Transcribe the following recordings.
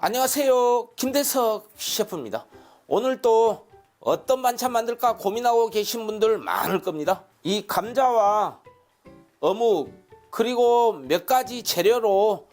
안녕하세요, 김대석 셰프입니다. 오늘 또 어떤 반찬 만들까 고민하고 계신 분들 많을 겁니다. 이 감자와 어묵 그리고 몇 가지 재료로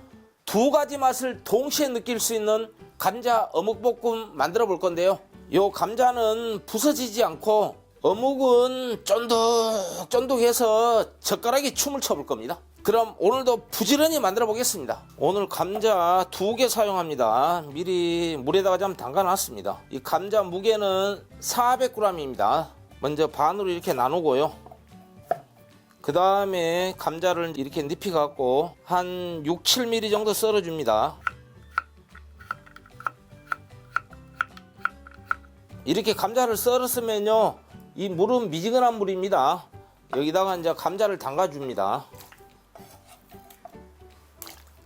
두 가지 맛을 동시에 느낄 수 있는 감자 어묵볶음 만들어 볼 건데요. 요 감자는 부서지지 않고 어묵은 쫀득쫀득해서 젓가락에 춤을 춰볼 겁니다. 그럼 오늘도 부지런히 만들어 보겠습니다. 오늘 감자 2개 사용합니다. 미리 물에다가 좀 담가 놨습니다. 이 감자 무게는 400g입니다. 먼저 반으로 이렇게 나누고요. 그 다음에 감자를 이렇게 잎이 갖고 한 6, 7mm 정도 썰어 줍니다. 이렇게 감자를 썰었으면요, 이 물은 미지근한 물입니다. 여기다가 이제 감자를 담가 줍니다.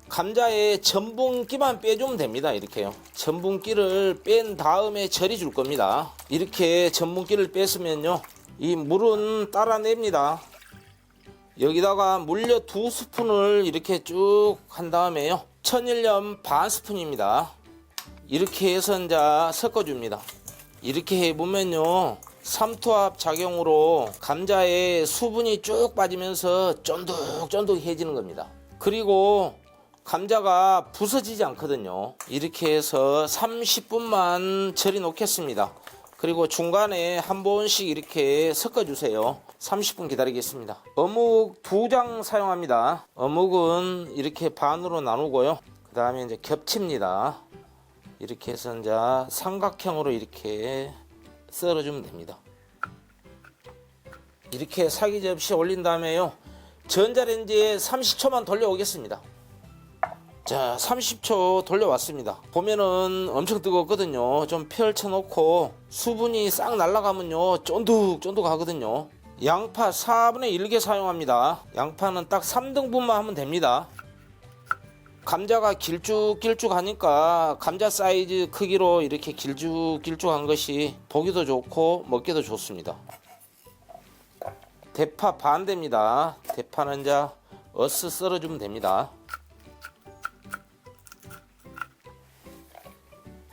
감자에 전분기만 빼주면 됩니다. 이렇게요. 전분기를 뺀 다음에 절여 줄 겁니다. 이렇게 전분기를 뺐으면요, 이 물은 따라냅니다. 여기다가 물엿 2스푼을 이렇게 쭉 한 다음에요, 천일염 반 스푼입니다. 이렇게 해서 이제 섞어줍니다. 이렇게 해보면요, 삼투압 작용으로 감자에 수분이 쭉 빠지면서 쫀득쫀득해지는 겁니다. 그리고 감자가 부서지지 않거든요. 이렇게 해서 30분만 절여 놓겠습니다. 그리고 중간에 한 번씩 이렇게 섞어주세요. 30분 기다리겠습니다. 어묵 2장 사용합니다. 어묵은 이렇게 반으로 나누고요. 그 다음에 이제 겹칩니다. 이렇게 해서 이제 삼각형으로 이렇게 썰어주면 됩니다. 이렇게 사기 접시에 올린 다음에요, 전자레인지에 30초만 돌려오겠습니다. 자, 30초 돌려왔습니다. 보면은 엄청 뜨겁거든요. 좀 펼쳐놓고 수분이 싹 날아가면요, 쫀득쫀득 하거든요. 양파 4분의 1개 사용합니다. 양파는 딱 3등분만 하면 됩니다. 감자가 길쭉길쭉하니까 감자 사이즈 크기로 이렇게 길쭉길쭉한 것이 보기도 좋고 먹기도 좋습니다. 대파 반대입니다. 대파는 이제 어스 썰어주면 됩니다.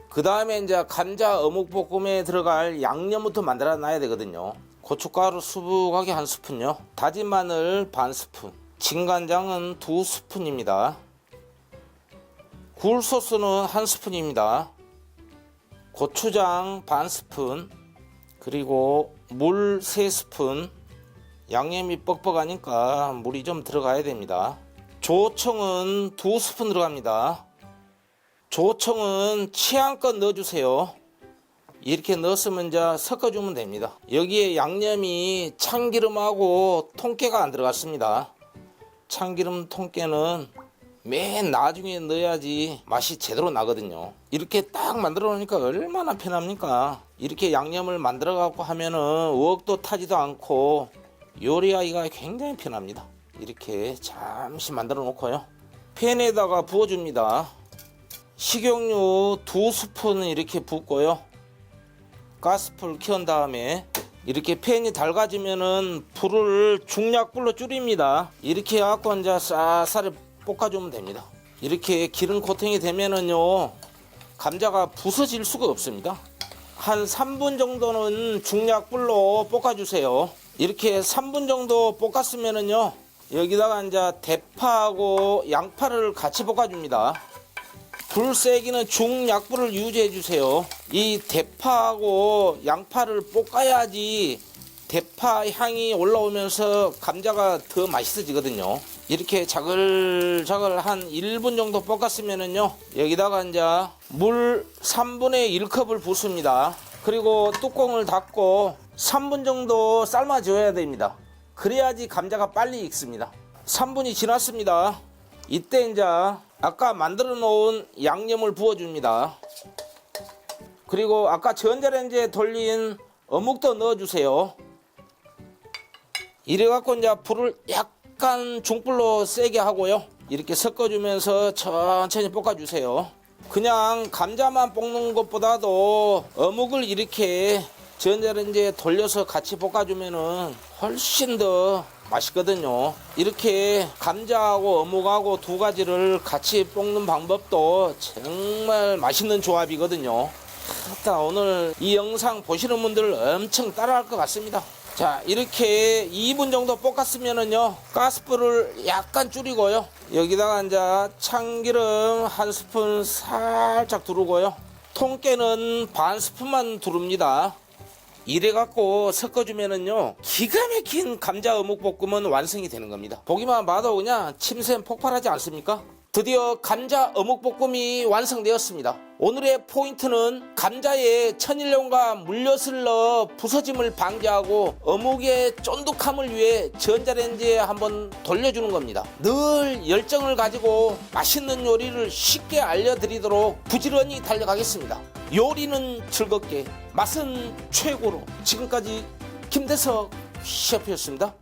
그 다음에 이제 감자 어묵볶음에 들어갈 양념부터 만들어 놔야 되거든요. 고춧가루 수북하게 1스푼요. 다진 마늘 반 스푼. 진간장은 2스푼입니다. 굴소스는 1스푼입니다. 고추장 반 스푼. 그리고 물 3스푼. 양념이 뻑뻑하니까 물이 좀 들어가야 됩니다. 조청은 2스푼 들어갑니다. 조청은 취향껏 넣어주세요. 이렇게 넣었으면 이제 섞어주면 됩니다. 여기에 양념이 참기름하고 통깨가 안 들어갔습니다. 참기름 통깨는 맨 나중에 넣어야지 맛이 제대로 나거든요. 이렇게 딱 만들어 놓으니까 얼마나 편합니까? 이렇게 양념을 만들어 갖고 하면은 웍도 타지도 않고 요리하기가 굉장히 편합니다. 이렇게 잠시 만들어 놓고요, 팬에다가 부어줍니다. 식용유 2스푼 이렇게 붓고요, 가스불 켜운 다음에 이렇게 팬이 달가지면은 불을 중약불로 줄입니다. 이렇게 해갖고 이제 쌀쌀히 볶아주면 됩니다. 이렇게 기름 코팅이 되면은요, 감자가 부서질 수가 없습니다. 한 3분 정도는 중약불로 볶아주세요. 이렇게 3분 정도 볶았으면은요, 여기다가 이제 대파하고 양파를 같이 볶아줍니다. 불 세기는 중약불을 유지해 주세요. 이 대파하고 양파를 볶아야지 대파 향이 올라오면서 감자가 더 맛있어지거든요. 이렇게 자글자글 한 1분 정도 볶았으면은요, 여기다가 이제 물 3분의 1컵을 붓습니다. 그리고 뚜껑을 닫고 3분 정도 삶아줘야 됩니다. 그래야지 감자가 빨리 익습니다. 3분이 지났습니다. 이때 이제 아까 만들어 놓은 양념을 부어줍니다. 그리고 아까 전자레인지에 돌린 어묵도 넣어주세요. 이래 갖고 이제 불을 약간 중불로 세게 하고요, 이렇게 섞어주면서 천천히 볶아주세요. 그냥 감자만 볶는 것보다도 어묵을 이렇게 전자레인지에 돌려서 같이 볶아주면은 훨씬 더 맛있거든요. 이렇게 감자하고 어묵하고 두 가지를 같이 볶는 방법도 정말 맛있는 조합이거든요. 일단 오늘 이 영상 보시는 분들 엄청 따라할 것 같습니다. 자, 이렇게 2분 정도 볶았으면은요, 가스불을 약간 줄이고요, 여기다가 이제 참기름 한 스푼 살짝 두르고요, 통깨는 반 스푼만 두릅니다. 이래갖고 섞어주면은요, 기가 막힌 감자 어묵볶음은 완성이 되는 겁니다. 보기만 봐도 그냥 침샘 폭발하지 않습니까? 드디어 감자 어묵볶음이 완성되었습니다. 오늘의 포인트는 감자에 천일염과 물엿을 넣어 부서짐을 방지하고 어묵의 쫀득함을 위해 전자레인지에 한번 돌려주는 겁니다. 늘 열정을 가지고 맛있는 요리를 쉽게 알려드리도록 부지런히 달려가겠습니다. 요리는 즐겁게, 맛은 최고로. 지금까지 김대석 셰프였습니다.